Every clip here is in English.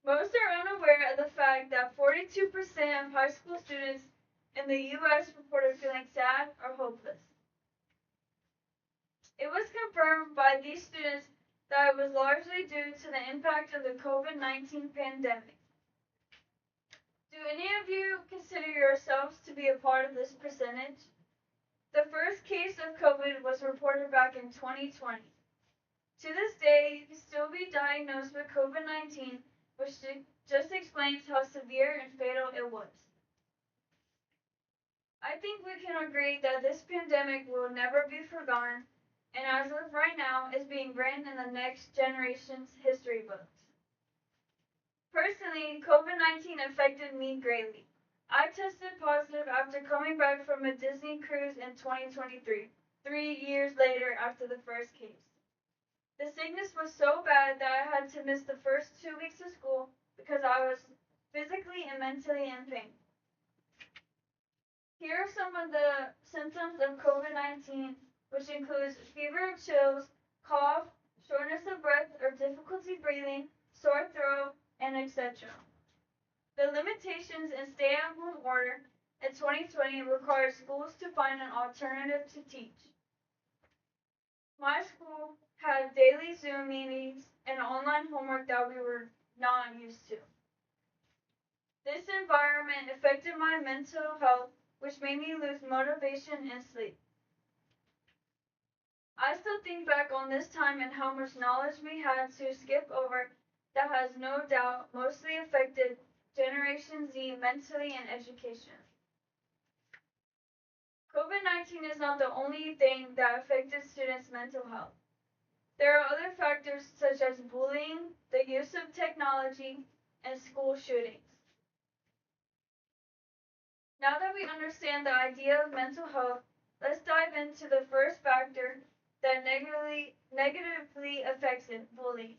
Most are unaware of the fact that 42% of high school students in the U.S. reported feeling sad or hopeless. It was confirmed by these students that it was largely due to the impact of the COVID-19 pandemic. Do any of you consider yourselves to be a part of this percentage? The first case of COVID was reported back in 2020. To this day, you can still be diagnosed with COVID-19, which just explains how severe and fatal it was. I think we can agree that this pandemic will never be forgotten, and as of right now, is being written in the next generation's history books. Personally, COVID-19 affected me greatly. I tested positive after coming back from a Disney cruise in 2023, 3 years later after the first case. The sickness was so bad that I had to miss the first 2 weeks of school because I was physically and mentally in pain. Here are some of the symptoms of COVID-19, which includes fever, chills, cough, shortness of breath or difficulty breathing, sore throat, and etc. The limitations in stay-at-home order in 2020 required schools to find an alternative to teach. My school had daily Zoom meetings and online homework that we were not used to. This environment affected my mental health, which made me lose motivation and sleep. I still think back on this time and how much knowledge we had to skip over that has no doubt mostly affected Generation Z mentally and education. COVID-19 is not the only thing that affected students' mental health. There are other factors such as bullying, the use of technology, and school shootings. Now that we understand the idea of mental health, let's dive into the first factor that negatively affects it, bullying.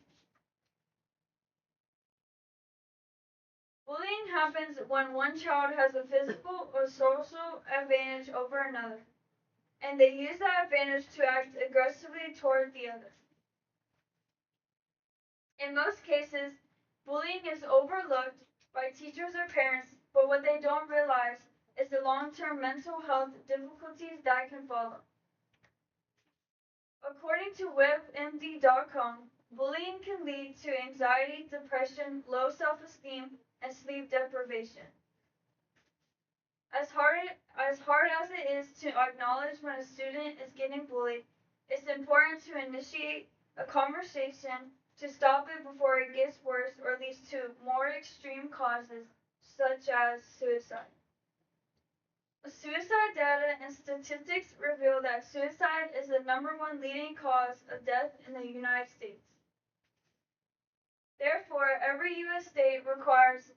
Bullying happens when one child has a physical or social advantage over another, and they use that advantage to act aggressively toward the other. In most cases, bullying is overlooked by teachers or parents, but what they don't realize is the long-term mental health difficulties that can follow. According to WebMD.com, bullying can lead to anxiety, depression, low self-esteem, and sleep deprivation. As hard as it is to acknowledge when a student is getting bullied, it's important to initiate a conversation to stop it before it gets worse or leads to more extreme causes, such as suicide. Suicide data and statistics reveal that suicide is the #1 leading cause of death in the United States. Therefore, every U.S. state requires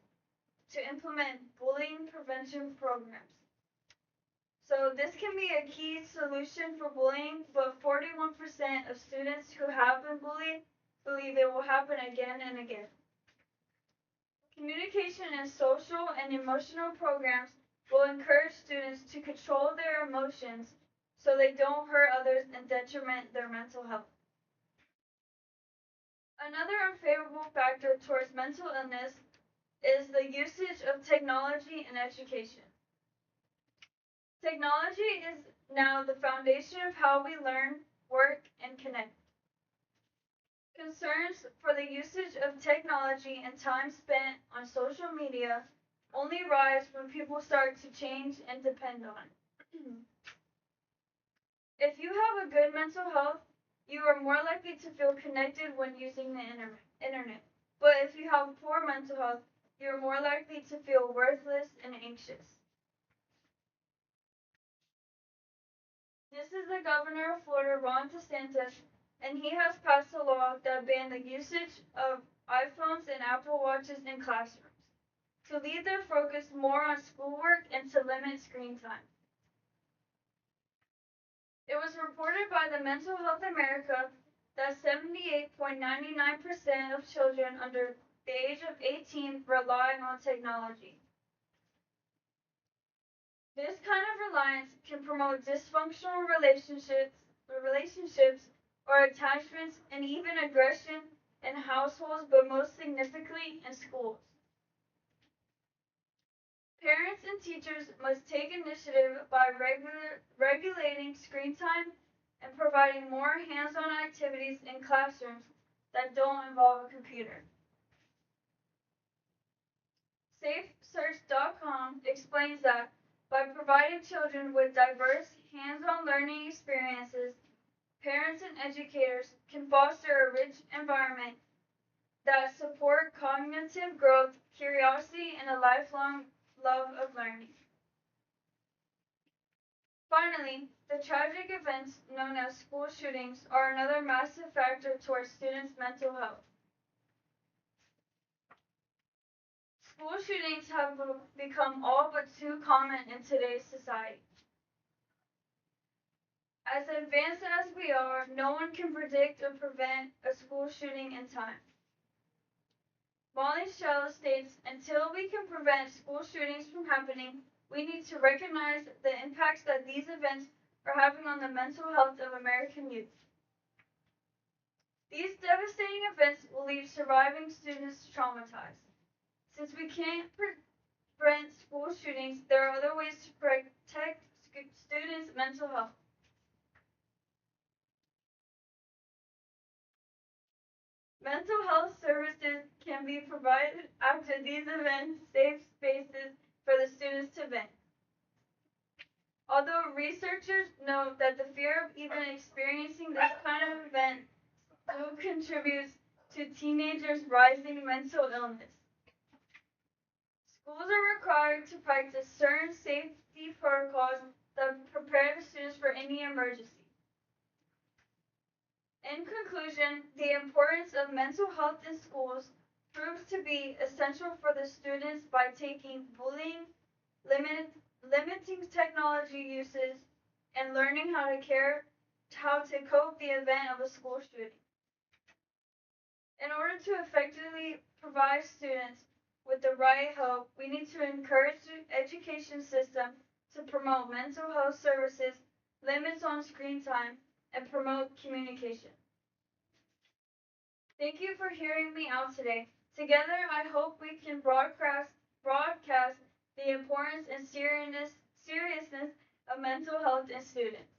to implement bullying prevention programs. So this can be a key solution for bullying, but 41% of students who have been bullied believe it will happen again and again. Communication and social and emotional programs will encourage students to control their emotions so they don't hurt others and detriment their mental health. Another unfavorable factor towards mental illness is the usage of technology in education. Technology is now the foundation of how we learn, work, and connect. Concerns for the usage of technology and time spent on social media only rise when people start to change and depend on it. If you have a good mental health, you are more likely to feel connected when using the internet. But if you have poor mental health, you are more likely to feel worthless and anxious. This is the governor of Florida, Ron DeSantis, and he has passed a law that bans the usage of iPhones and Apple Watches in classrooms to lead their focus more on schoolwork and to limit screen time. It was reported by the Mental Health America that 78.99% of children under the age of 18 rely on technology. This kind of reliance can promote dysfunctional relationships or attachments and even aggression in households, but most significantly in schools. Parents and teachers must take initiative by regulating screen time and providing more hands-on activities in classrooms that don't involve a computer. SafeSearch.com explains that by providing children with diverse hands-on learning experiences, parents and educators can foster a rich environment that support cognitive growth, curiosity, and a lifelong love of learning. Finally, the tragic events known as school shootings are another massive factor towards students' mental health. School shootings have become all but too common in today's society. As advanced as we are, no one can predict or prevent a school shooting in time. Molly Shell states, until we can prevent school shootings from happening, we need to recognize the impacts that these events are having on the mental health of American youth. These devastating events will leave surviving students traumatized. Since we can't prevent school shootings, there are other ways to protect students' mental health. Mental health services can be provided after these events, safe spaces for the students to vent. Although researchers note that the fear of even experiencing this kind of event still contributes to teenagers' rising mental illness. Schools are required to practice certain safety protocols that prepare the students for any emergency. In conclusion, the importance of mental health in schools proves to be essential for the students by taking bullying, limiting technology uses, and learning how to cope the event of a school shooting. In order to effectively provide students with the right help, we need to encourage the education system to promote mental health services, limits on screen time, and promote communication. Thank you for hearing me out today. Together, I hope we can broadcast the importance and seriousness of mental health in students.